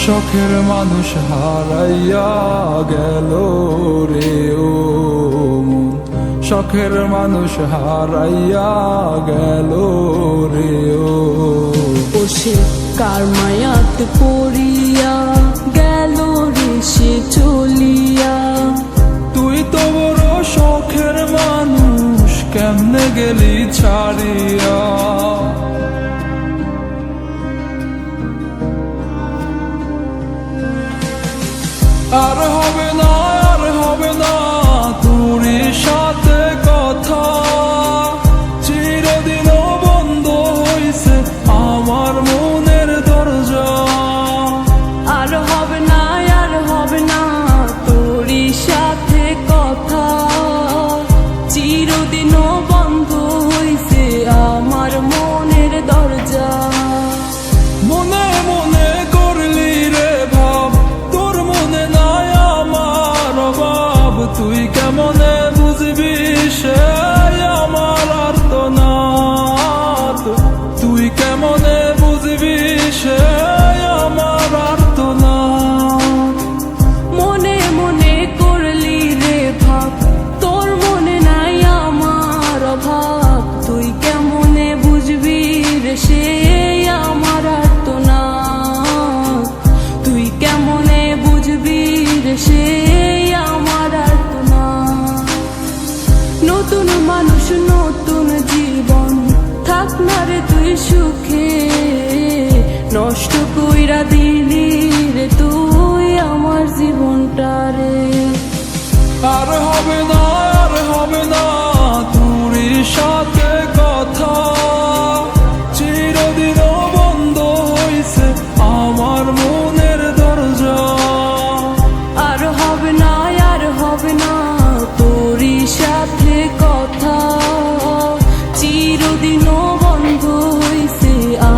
শখের মানুষ হারাইয়া গেল রে ও মন, শখের মানুষ হারাইয়া গেল রে ও। সে কার মায়াত পড়িয়া গেল রে সে চলিয়া। তুই তো বড় শখের মানুষ, কেমনে গেলি ছাড়িয়া। আর হবে না, আর হবে না তোর সাথে কথা, চিরদিনও বন্ধ হইছে আমার মনের দরজা। আর হবে না, আর হবে না তোর সাথে কথা, চিরদিনও বন্ধ হইছে আমার মনের দরজা। মনে মনে করলি রে ভাব, তোর মনে নাই আমার অভাব। তুই কেমনে বুঝবি সে আমার আর্তনাদ, তুই কেমনে বুঝবি সে আমার আর্তনাদ। মনে মনে করলি রে ভাব, তোর মনে নাই আমার অভাব। তুই কেমনে বুঝবি রে সে আমার আর্তনাদ, তুই কেমনে বুঝবি রে সে আমার আর্তনাদ। নতুন মানুষ নতুন জীবন, থাক না রে তুই সুখে, নষ্ট কইরা দিলি রে তুই আমার জীবনটা রে। আর হবে না, আর হবে না তোর সাথে কথা, চিরদিনও বন্ধ হইছে আমার মনের দরজা। আর হবে না, আর হবে না তোর সাথে কথা, চিরদিনও বন্ধ হইছে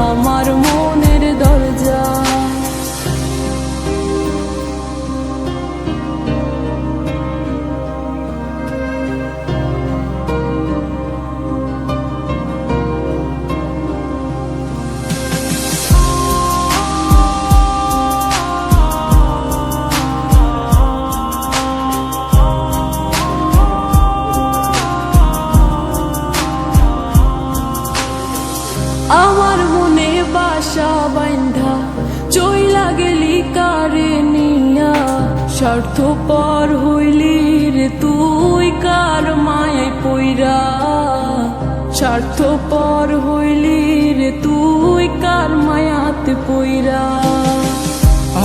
আমার মনের দরজা। আমার মনে বাসা বাইন্ধা চইলা গেলি কারে নিয়া, স্বার্থপর হইলি রে তুই কার মায়ায় পইরা। স্বার্থপর হইলি রে তুই কার মায়াতে পইরা।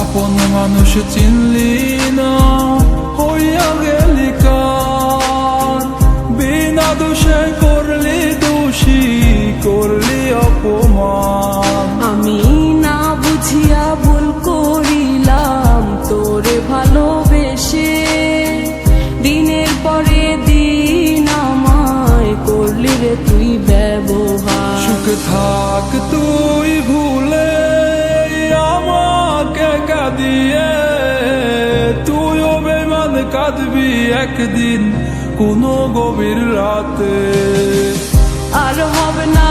আপন মানুষ চিনলি না, হইয়া গেলি কার। বিনা দোষে করলি দোষী, করলি অপমান। আমি না বুঝিয়া ভুল করিলাম তোরে ভালোবেসে, দিনের পরে দিন আমায় করলি রে তুই ব্যবহার। সুখে থাক তুই ভুলে আমাকে কাঁদিয়ে, তুইও বেমান কাঁদবি একদিন কোনো গভীর রাতে। আর হবে না,